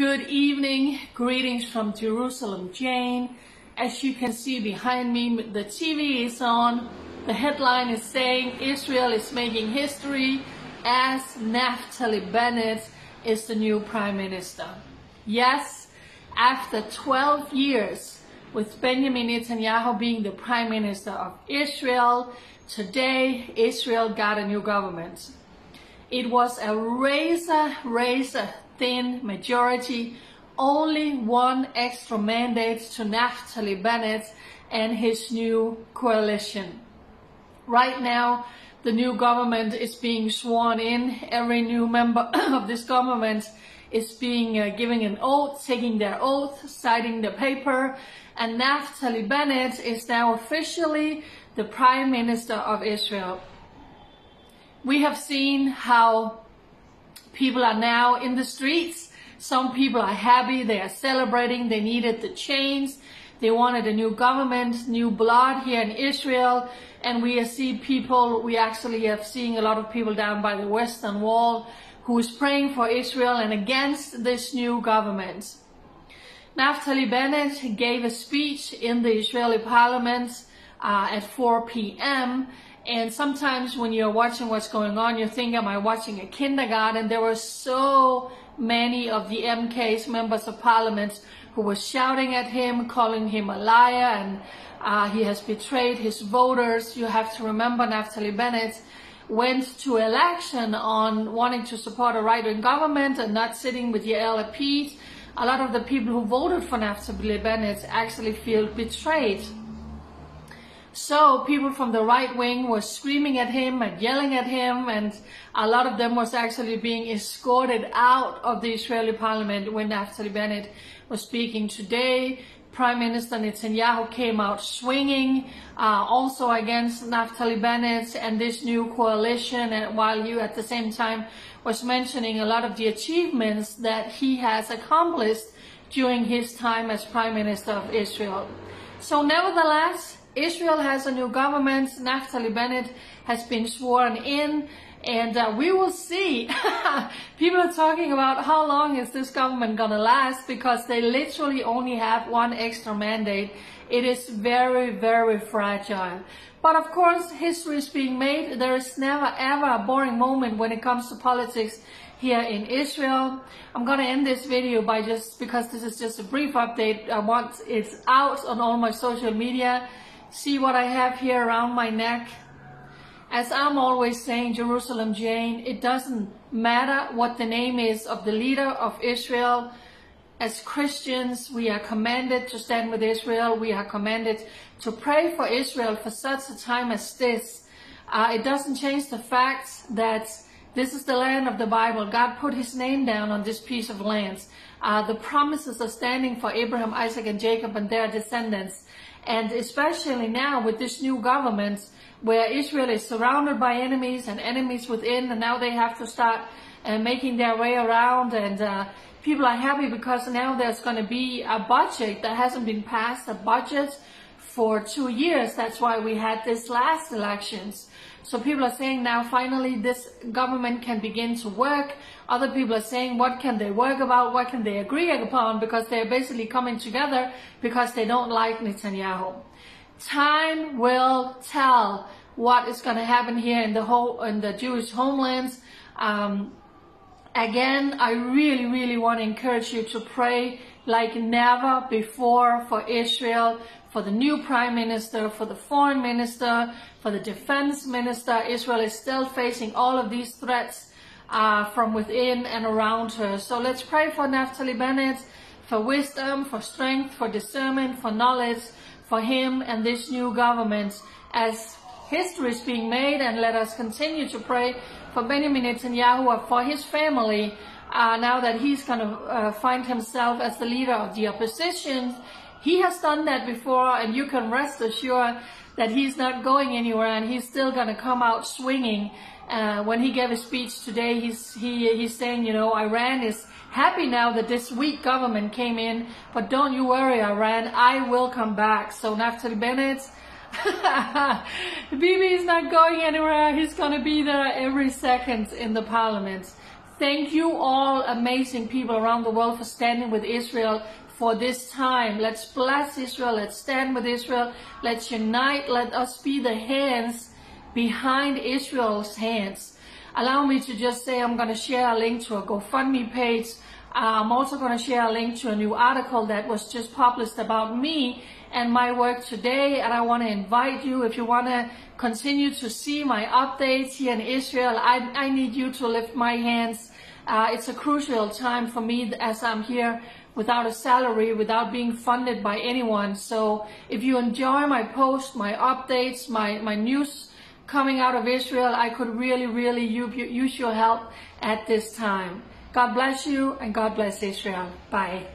Good evening, greetings from Jerusalem, Jane. As you can see behind me, the TV is on. The headline is saying Israel is making history as Naftali Bennett is the new Prime Minister. Yes, after 12 years with Benjamin Netanyahu being the Prime Minister of Israel, today Israel got a new government. It was a razor thin majority, only one extra mandate to Naftali Bennett and his new coalition. Right now, the new government is being sworn in. Every new member of this government is being giving an oath, taking their oath, signing the paper, and Naftali Bennett is now officially the Prime Minister of Israel. We have seen how people are now in the streets. Some people are happy, they are celebrating, they needed the change. They wanted a new government, new blood here in Israel. And we actually have seen a lot of people down by the Western Wall who is praying for Israel and against this new government. Naftali Bennett gave a speech in the Israeli parliament at 4 p.m. And sometimes when you're watching what's going on, you think, am I watching a kindergarten? There were so many of the MKs, members of parliament, who were shouting at him, calling him a liar, and he has betrayed his voters. You have to remember Naftali Bennett went to election on wanting to support a right-wing government and not sitting with Yair Lapid. A lot of the people who voted for Naftali Bennett actually feel betrayed. So people from the right wing were screaming at him and yelling at him, and a lot of them was actually being escorted out of the Israeli parliament when Naftali Bennett was speaking today. Prime Minister Netanyahu came out swinging, also against Naftali Bennett and this new coalition, and while he at the same time was mentioning a lot of the achievements that he has accomplished during his time as Prime Minister of Israel. So nevertheless, Israel has a new government. Naftali Bennett has been sworn in, and we will see. People are talking about how long is this government gonna last, because they literally only have one extra mandate. It is very, very fragile. But of course, history is being made. There is never ever a boring moment when it comes to politics here in Israel. I'm gonna end this video by because this is just a brief update. I want it out on all my social media. See what I have here around my neck. As I'm always saying, Jerusalem Jane, it doesn't matter what the name is of the leader of Israel. As Christians, we are commanded to stand with Israel. We are commanded to pray for Israel for such a time as this. It doesn't change the fact that this is the land of the Bible. God put his name down on this piece of land. The promises are standing for Abraham, Isaac, and Jacob and their descendants. And especially now with this new government where Israel is surrounded by enemies and enemies within, and now they have to start making their way around, and people are happy because now there's going to be a budget that hasn't been passed, a budget for 2 years. That's why we had this last elections. So people are saying now finally this government can begin to work. Other people are saying, what can they work about? What can they agree upon? Because they're basically coming together because they don't like Netanyahu. Time will tell what is going to happen here in the Jewish homelands. Again, I really want to encourage you to pray like never before for Israel, for the new Prime Minister, for the Foreign Minister, for the Defense Minister. Israel is still facing all of these threats from within and around her. So let's pray for Naftali Bennett, for wisdom, for strength, for discernment, for knowledge, for him and this new government as history is being made. And let us continue to pray for Benjamin Netanyahu, for his family, now that he's going to find himself as the leader of the opposition. He has done that before, and you can rest assured that he's not going anywhere, and he's still going to come out swinging. When he gave a speech today, he's saying, you know, Iran is happy now that this weak government came in, but don't you worry, Iran, I will come back. So Naftali Bennett, Bibi is not going anywhere. He's going to be there every second in the parliament. Thank you all amazing people around the world for standing with Israel for this time. Let's bless Israel. Let's stand with Israel. Let's unite. Let us be the hands behind Israel's hands. Allow me to just say I'm going to share a link to a Gofundme page. I'm also going to share a link to a new article that was just published about me and my work today. And I want to invite you, if you want to continue to see my updates here in Israel, I need you to lift my hands. It's a crucial time for me as I'm here without a salary, without being funded by anyone. So if you enjoy my posts, my updates, my news coming out of Israel, I could really use your help at this time. God bless you and God bless Israel. Bye.